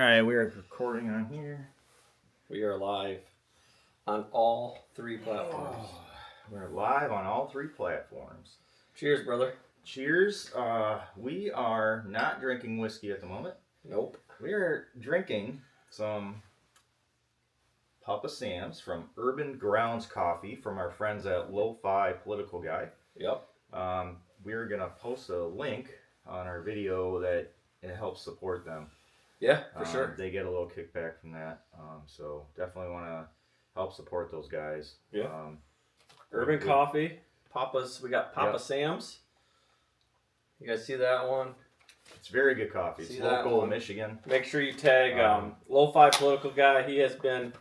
right, we are recording on here. We are live on all three platforms. We're live on all three platforms. Cheers, brother. Cheers. We are not drinking whiskey at the moment. Nope. We are drinking some Papa Sam's from Urban Grounds Coffee from our friends at Lo-Fi Political Guy. Yep. We're going to post a link on our video that it helps support them. Yeah, for sure. They get a little kickback from that. So definitely want to help support those guys. Yeah. Urban Coffee. Papa's. We got Papa Sam's. You guys see that one? It's very good coffee. See it's that local one? Michigan. Make sure you tag Lo-Fi Political Guy. He has been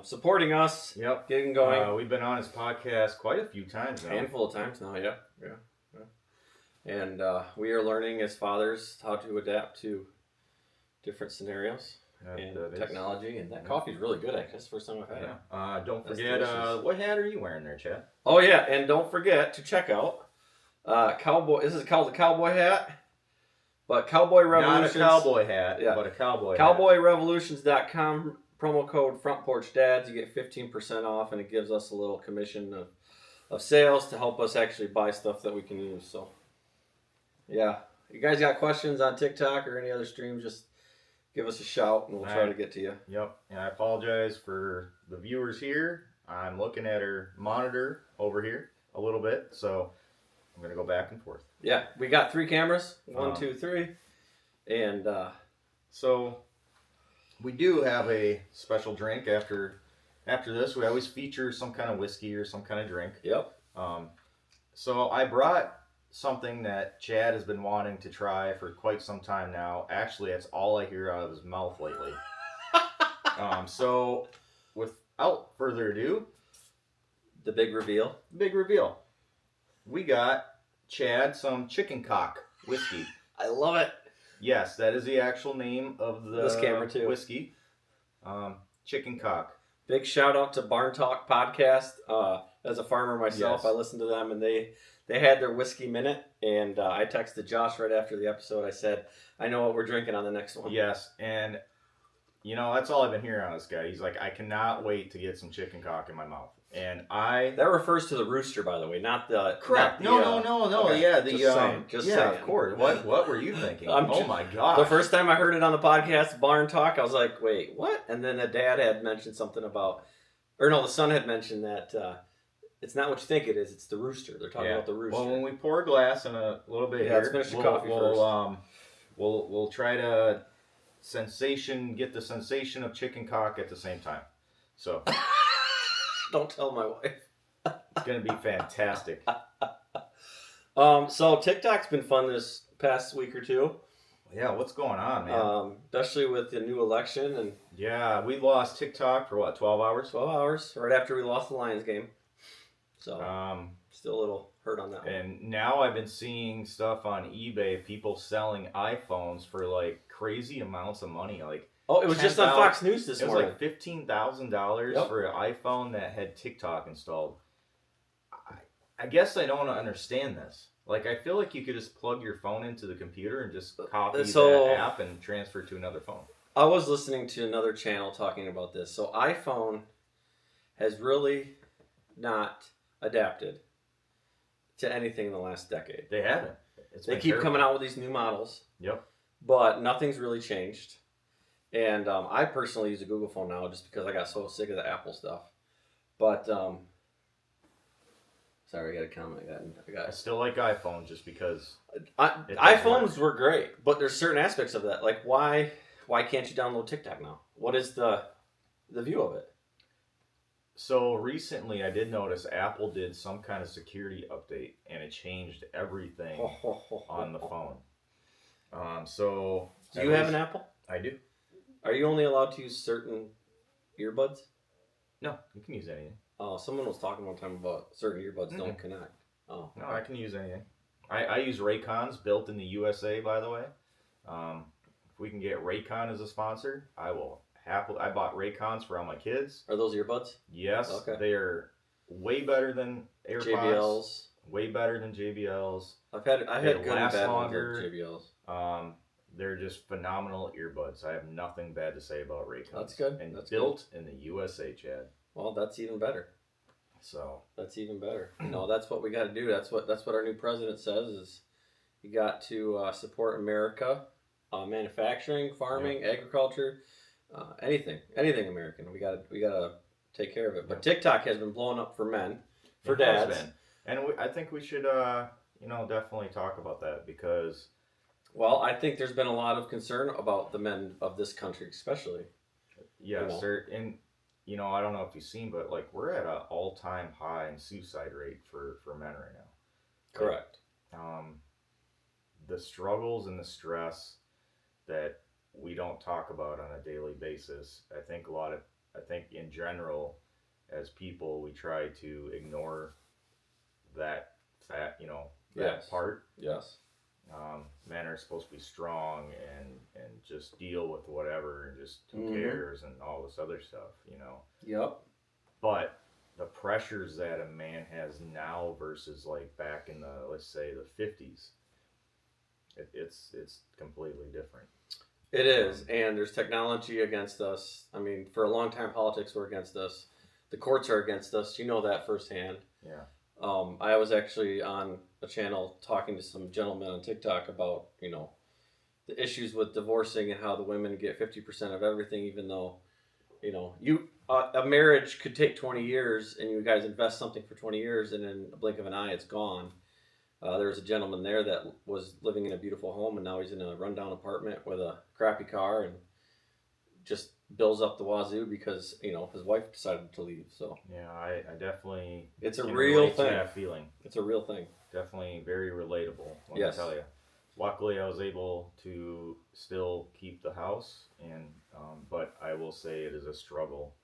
supporting us. Yep. Getting going. We've been on his podcast quite a few times now. A handful of times now, yeah. And we are learning as fathers how to adapt to different scenarios and technology. And that coffee is really good, actually. That's the first time I've had it. Don't forget, what hat are you wearing there, Chad? Oh, yeah. And don't forget to check out Cowboy. This is called the cowboy hat. But Cowboy Revolutions. Not a cowboy hat, but a cowboy hat. CowboyRevolutions.com, promo code Front Porch Dads. You get 15% off, and it gives us a little commission of sales to help us actually buy stuff that we can use. So, yeah. You guys got questions on TikTok or any other streams, just give us a shout, and we'll try to get to you. Yep. And I apologize for the viewers here. I'm looking at our monitor over here a little bit, so I'm going to go back and forth. Yeah, we got 3 cameras. 1, 2, 3. And so we do have a special drink after this. We always feature some kind of whiskey or some kind of drink. Yep. So I brought something that Chad has been wanting to try for quite some time now. Actually, that's all I hear out of his mouth lately. So without further ado, the big reveal. We got Chad some chicken cock whiskey. I love it. Yes, that is the actual name of this camera too. Whiskey. Chicken cock. Big shout out to Barn Talk Podcast. As a farmer myself, Yes. I listened to them, and they had their whiskey minute, and I texted Josh right after the episode. I said, I know what we're drinking on the next one. Yes, and that's all I've been hearing on this guy. He's like, I cannot wait to get some chicken cock in my mouth. And that refers to the rooster, by the way, not the... Correct. Not the, no. Okay. Yeah, just saying. Of course. What were you thinking? Oh my gosh. The first time I heard it on the podcast, Barn Talk, I was like, wait, what? And then the dad had mentioned something about... Or no, the son had mentioned that... it's not what you think it is. It's the rooster. They're talking about the rooster. Well, when we pour a glass in a little bit here, let's finish the coffee first. We'll try to get the sensation of chicken cock at the same time. So don't tell my wife. It's gonna be fantastic. So TikTok's been fun this past week or two. Yeah, what's going on, man? Especially with the new election and. Yeah, we lost TikTok for what, 12 hours? 12 hours, right after we lost the Lions game. So, still a little hurt on that one. And now I've been seeing stuff on eBay, people selling iPhones for like crazy amounts of money. Like, it was just on Fox News this morning. It was like $15,000 for an iPhone that had TikTok installed. I guess I don't understand this. Like, I feel like you could just plug your phone into the computer and just copy that app and transfer it to another phone. I was listening to another channel talking about this. So iPhone has really not adapted to anything in the last decade. They haven't. They keep coming out with these new models. Yep. But nothing's really changed. And I personally use a Google phone now just because I got so sick of the Apple stuff. But sorry, I got a comment. I still like iPhone just because iPhones were great, but there's certain aspects of that. Like why can't you download TikTok now? What is the view of it? So recently I did notice Apple did some kind of security update and it changed everything on the phone. So do you have an Apple? I do. Are you only allowed to use certain earbuds? No, you can use anything. Oh, someone was talking one time about certain earbuds don't connect. Oh, no, I can use anything. I use Raycons, built in the USA, by the way. If we can get Raycon as a sponsor, I will happily. I bought Raycons for all my kids. Are those earbuds? Yes, okay. They are way better than AirPods. JBLs. Way better than JBLs. I've had good and bad ones with JBLs. they're just phenomenal earbuds. I have nothing bad to say about Raycons. That's good. And that's built in the USA, Chad. Well, that's even better. So that's even better. That's what we got to do. That's what our new president says is you got to support America, manufacturing, farming, agriculture, anything American. We gotta take care of it. But TikTok has been blowing up for men, for dads, and I think we should definitely talk about that because. Well, I think there's been a lot of concern about the men of this country, especially. Yes, sir. And I don't know if you've seen, but like we're at an all-time high in suicide rate for men right now. Correct. The struggles and the stress that we don't talk about on a daily basis. I think in general, as people, we try to ignore that part. Yes. Men are supposed to be strong and just deal with whatever and just who cares and all this other stuff, Yep. But the pressures that a man has now versus like back in let's say the 50s, it's completely different. It is, and there's technology against us. I mean, for a long time, politics were against us. The courts are against us. You know that firsthand. Yeah. I was actually on a channel talking to some gentlemen on TikTok about, the issues with divorcing and how the women get 50% of everything, even though, a marriage could take 20 years and you guys invest something for 20 years and in a blink of an eye, it's gone. There was a gentleman there that was living in a beautiful home and now he's in a rundown apartment with a crappy car and just bills up the wazoo because his wife decided to leave. So yeah, I definitely it's a real thing. That feeling. It's a real thing. Definitely very relatable. Let yes. me tell you. Luckily, I was able to still keep the house, but I will say it is a struggle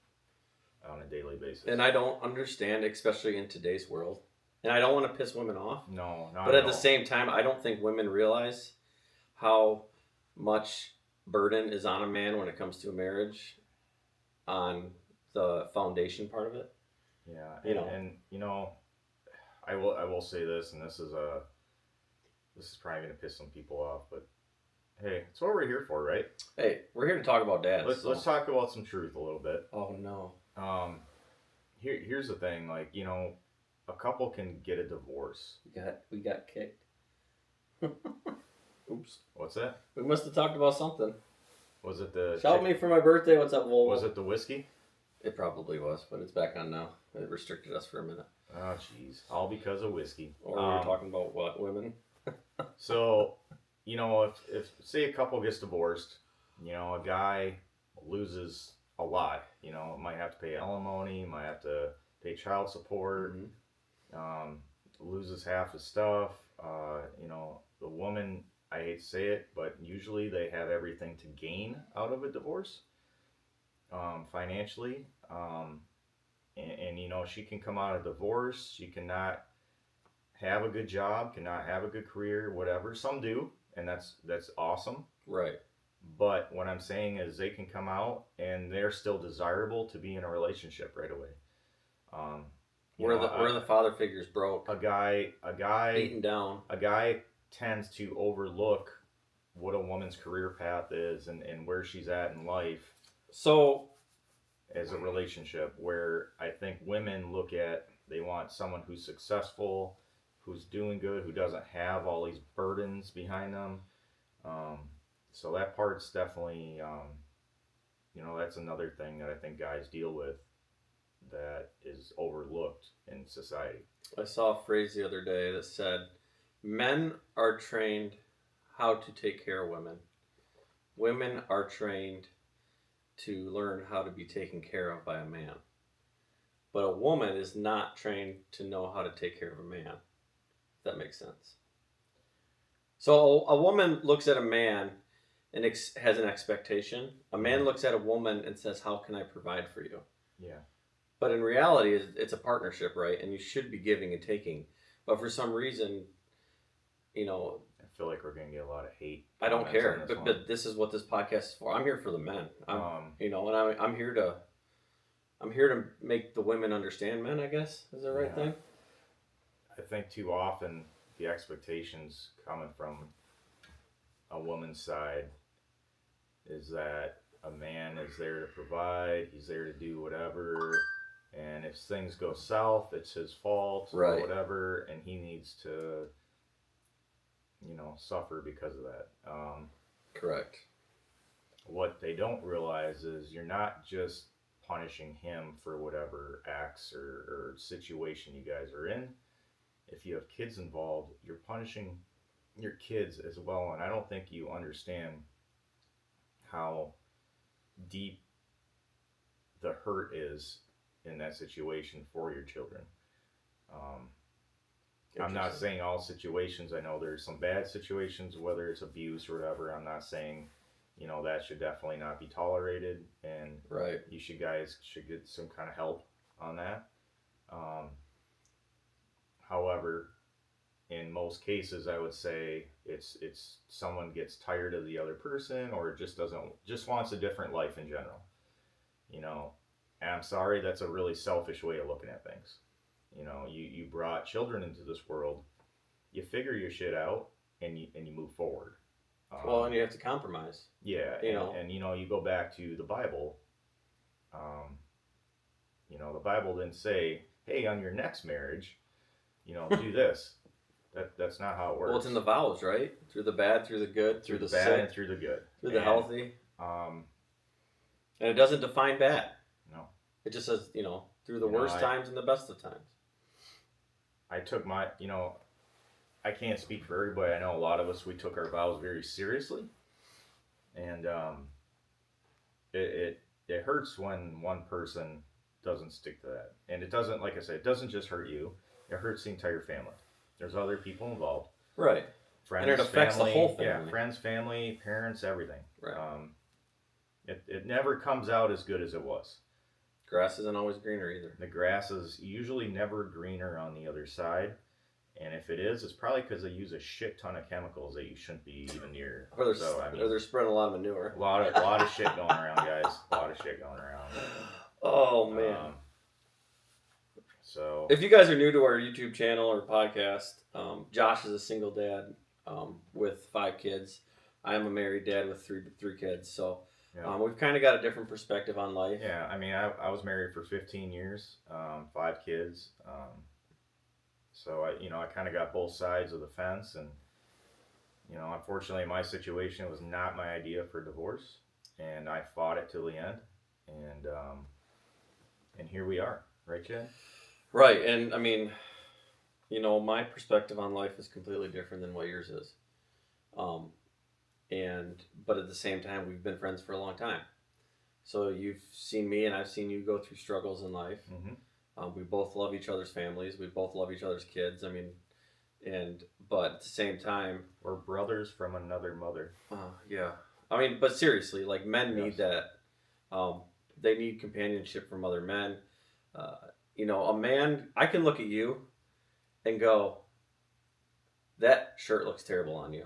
on a daily basis. And I don't understand, especially in today's world. And I don't want to piss women off. No, not but at at the same time, I don't think women realize how much burden is on a man when it comes to a marriage, on the foundation part of it. Yeah, and I will say this, and this is probably gonna piss some people off, but hey, it's what we're here for, right? Hey, we're here to talk about dads. Let's talk about some truth a little bit. Oh no. Here's the thing, like a couple can get a divorce. We got kicked. Oops. What's that? We must have talked about something. Was it the... Shout me for my birthday. What's up, Volvo? Was it the whiskey? It probably was, but it's back on now. It restricted us for a minute. Oh, jeez. All because of whiskey. Or we were talking about what? Women? So, if say a couple gets divorced, a guy loses a lot. Might have to pay alimony, might have to pay child support, loses half his stuff. The woman... I hate to say it, but usually they have everything to gain out of a divorce, financially. And she can come out of divorce. She cannot have a good job, cannot have a good career, whatever. Some do, and that's awesome. Right. But what I'm saying is they can come out and they're still desirable to be in a relationship right away. Where the father figure's broke. A guy beaten down. A guy tends to overlook what a woman's career path is and where she's at in life. So, as a relationship, where I think women they want someone who's successful, who's doing good, who doesn't have all these burdens behind them. So that part's definitely, that's another thing that I think guys deal with that is overlooked in society. I saw a phrase the other day that said, men are trained how to take care of women. Women are trained to learn how to be taken care of by a man. But a woman is not trained to know how to take care of a man. If that makes sense. So a woman looks at a man and has an expectation. A man looks at a woman and says, how can I provide for you? Yeah. But in reality, it's a partnership, right? And you should be giving and taking. But for some reason... I feel like we're gonna get a lot of hate. I don't care, but this is what this podcast is for. I'm here for the men. I'm here to make the women understand men. I guess is the right thing. I think too often the expectations coming from a woman's side is that a man is there to provide, he's there to do whatever, and if things go south, it's his fault or whatever, and he needs to, suffer because of that. Correct. What they don't realize is you're not just punishing him for whatever acts or situation you guys are in. If you have kids involved, you're punishing your kids as well, and I don't think you understand how deep the hurt is in that situation for your children. I'm not saying all situations. I know there's some bad situations, whether it's abuse or whatever. I'm not saying, that should definitely not be tolerated, and you guys should get some kind of help on that. However, in most cases, I would say it's someone gets tired of the other person, or just wants a different life in general. And I'm sorry, that's a really selfish way of looking at things. You brought children into this world, you figure your shit out, and you move forward. And you have to compromise. Yeah, and you go back to the Bible. The Bible didn't say, hey, on your next marriage, do this. That's not how it works. Well, it's in the vows, right? Through the bad, through the good, through the bad sick, and through the good, through the healthy. And it doesn't define bad. No. It just says, through the worst times and the best of times. I took my, I can't speak for everybody. I know a lot of us, we took our vows very seriously. And it hurts when one person doesn't stick to that. And it doesn't, like I said, it doesn't just hurt you. It hurts the entire family. There's other people involved. Right. Friends, and it affects family, the whole family. Yeah, friends, family, parents, everything. Right. It never comes out as good as it was. Grass isn't always greener either. The grass is usually never greener on the other side. And if it is, it's probably because they use a shit ton of chemicals that you shouldn't be even near. Or they're spreading a lot of manure. A lot of shit going around, guys. A lot of shit going around. Oh, man. So if you guys are new to our YouTube channel or podcast, Josh is a single dad with 5 kids. I am a married dad with three kids. So we've kind of got a different perspective on life. Yeah, I mean, I was married for 15 years, 5 kids. So I kind of got both sides of the fence, and unfortunately, my situation was not my idea for divorce, and I fought it till the end, and here we are, right, Chad? Right, and I mean, my perspective on life is completely different than what yours is, but at the same time, we've been friends for a long time. So you've seen me, and I've seen you go through struggles in life. Mm-hmm. We both love each other's families. We both love each other's kids. I mean, but at the same time, we're brothers from another mother. Yeah. I mean, but seriously, like men need that. They need companionship from other men. A man, I can look at you and go, that shirt looks terrible on you.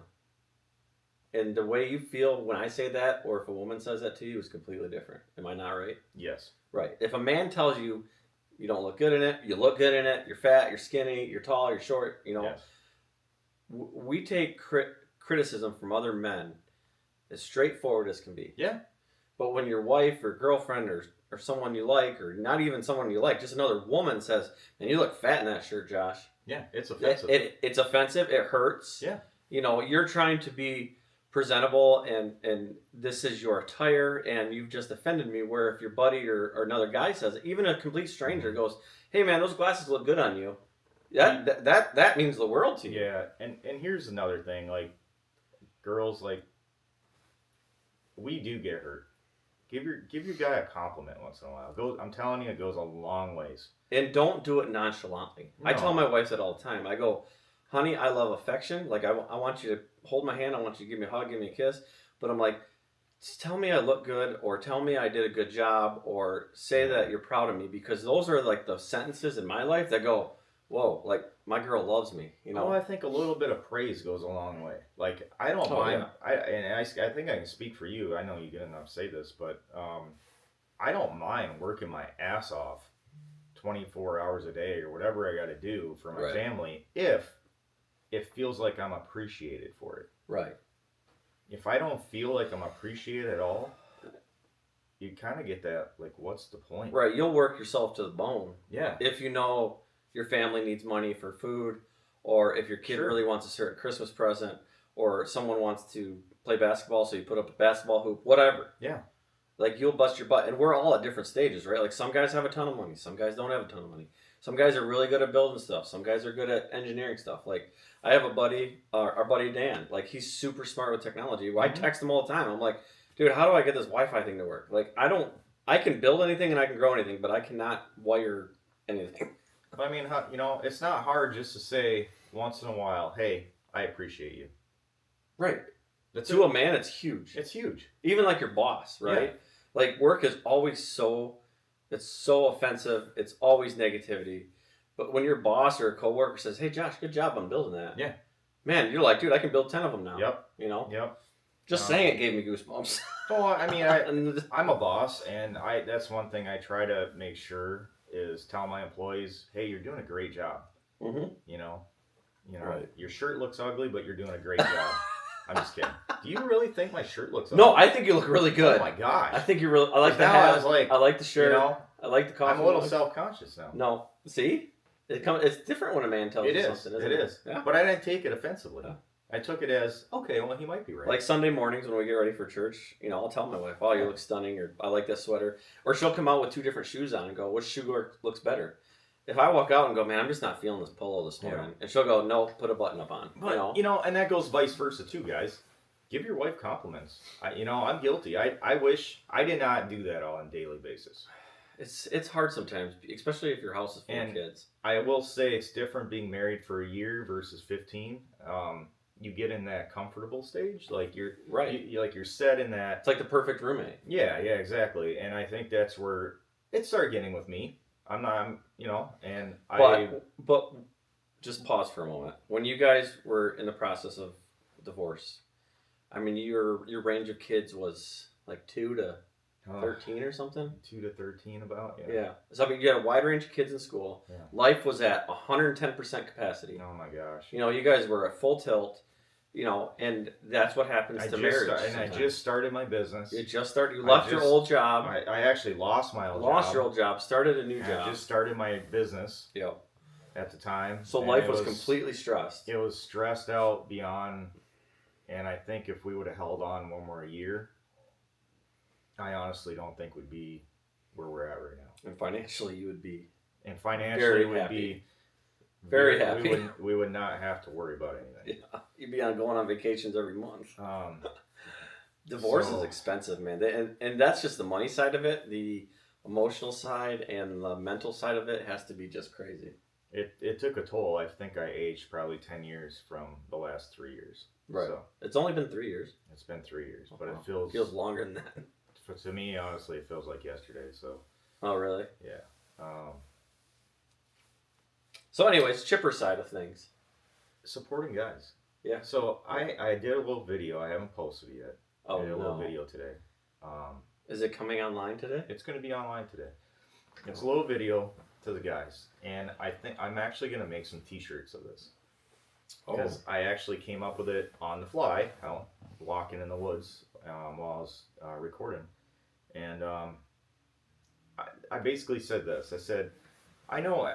And the way you feel when I say that, or if a woman says that to you, is completely different. Am I not right? Yes. Right. If a man tells you, you don't look good in it, you look good in it, you're fat, you're skinny, you're tall, you're short, yes. We take criticism from other men as straightforward as can be. Yeah. But when your wife or girlfriend or someone you like, or not even someone you like, just another woman says, man, you look fat in that shirt, Josh. Yeah, it's offensive. It's offensive. It hurts. Yeah. You're trying to be presentable, and this is your attire, and you've just offended me. Where if your buddy or another guy says it, even a complete stranger goes, hey man, those glasses look good on you, that means the world to you. Yeah. And here's another thing, like girls, like we do get hurt. Give your guy a compliment once in a while. I'm telling you, it goes a long ways. And don't do it nonchalantly. No. I tell my wife that all the time. I go, honey, I love affection. Like, I want you to hold my hand. I want you to give me a hug, give me a kiss. But I'm like, just tell me I look good, or tell me I did a good job, or say that you're proud of me. Because those are like the sentences in my life that go, whoa, like my girl loves me. Oh, I think a little bit of praise goes a long way. Like, I don't mind. Yeah. I think I can speak for you. I know you get enough to say this, but I don't mind working my ass off 24 hours a day or whatever I got to do for my family if it feels like I'm appreciated for it. Right. if I don't feel like I'm appreciated at all, you kind of get that, like, what's the point? Right, you'll work yourself to the bone. Yeah. If you know your family needs money for food, or if your kid really wants a certain Christmas present, or someone wants to play basketball, so you put up a basketball hoop, whatever. Yeah. Like, you'll bust your butt. And we're all at different stages, right? Like, some guys have a ton of money. Some guys don't have a ton of money. Some guys are really good at building stuff. Some guys are good at engineering stuff. Like, I have a buddy, our buddy Dan. Like, he's super smart with technology. I text him all the time. I'm like, dude, how do I get this Wi-Fi thing to work? Like, I can build anything and I can grow anything, but I cannot wire anything. I mean, it's not hard just to say once in a while, hey, I appreciate you. Right. To a man, it's huge. It's huge. Even like your boss, right? Yeah. Like, work is always it's so offensive. It's always negativity. But when your boss or a coworker says, hey, Josh, good job on building that. Yeah. Man, you're like, dude, I can build 10 of them now. Yep. Yep. Just saying it gave me goosebumps. Well, I mean, I'm a boss, and that's one thing I try to make sure is tell my employees, hey, you're doing a great job. Mm-hmm. Right. Your shirt looks ugly, but you're doing a great job. I'm just kidding. Do you really think my shirt looks ugly? No, I think you look really good. Oh my gosh. I think you're really. I like the hat. I like the shirt. I like the coffee. I'm a little self-conscious now. No, see, it's different when a man tells you something. It is. Yeah. But I didn't take it offensively. Yeah. I took it as, okay, well, he might be right. Like Sunday mornings when we get ready for church, I'll tell my wife, oh, you look stunning, or I like that sweater. Or she'll come out with 2 different shoes on and go, which shoe looks better? If I walk out and go, man, I'm just not feeling this polo this morning. And she'll go, no, put a button up on. But, and that goes vice versa too, guys. Give your wife compliments. I'm guilty. I wish I did not do that on a daily basis. It's hard sometimes, especially if your house is full of kids. I will say it's different being married for a year versus 15. You get in that comfortable stage, like you're right. You're set in that. It's like the perfect roommate. Yeah, exactly. And I think that's where it started getting with me. But just pause for a moment. When you guys were in the process of divorce, I mean, your range of kids was like 2 to 13 or something? 2 to 13 about, yeah. Yeah. So I mean, you had a wide range of kids in school. Yeah. Life was at 110% capacity. Oh my gosh. You guys were at full tilt, and that's what happens to marriage. I just started my business. You just started. You left your old job. I actually lost my old job. Lost your old job. Started a new job. I just started my business. Yep. At the time. So life was completely stressed. It was stressed out beyond, and I think if we would have held on one more year, I honestly don't think we'd be where we're at right now. And financially, you would be. And financially, we'd be very happy. We would not have to worry about anything. Yeah, you'd be going on vacations every month. Divorce is expensive, man. And that's just the money side of it. The emotional side and the mental side of it has to be just crazy. It took a toll. I think I aged probably 10 years from the last 3 years. Right. So, it's only been 3 years. It's been 3 years, but it feels longer than that. To me, honestly, it feels like yesterday. So. Oh, really? Yeah. So, anyways, chipper side of things. Supporting guys. Yeah. So I did a little video. I haven't posted it yet. Oh, I did a little video today. Is it coming online today? It's going to be online today. It's a little video to the guys, and I think I'm actually going to make some T-shirts of this because I actually came up with it on the fly, walking in the woods while I was recording, and I basically said this. I said, I know,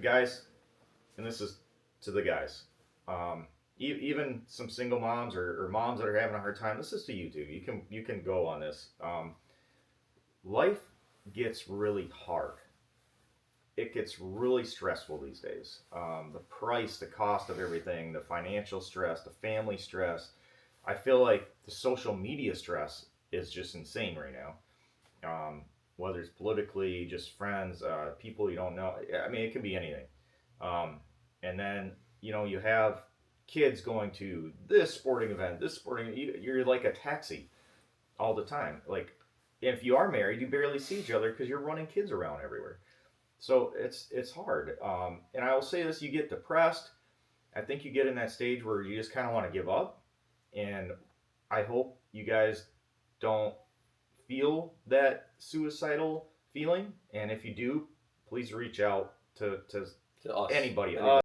guys, and this is to the guys, even some single moms or moms that are having a hard time. This is to you too. You can go on this. Life gets really hard. It gets really stressful these days. The price, the cost of everything, the financial stress, the family stress. I feel like the social media stress is just insane right now. Whether it's politically, just friends, people you don't know. I mean, it can be anything. And then, you have kids going to this sporting event, you're like a taxi all the time. Like, if you are married, you barely see each other because you're running kids around everywhere. So it's hard. And I will say this, you get depressed. I think you get in that stage where you just kind of want to give up. And I hope you guys don't feel that suicidal feeling. And if you do, please reach out to anybody.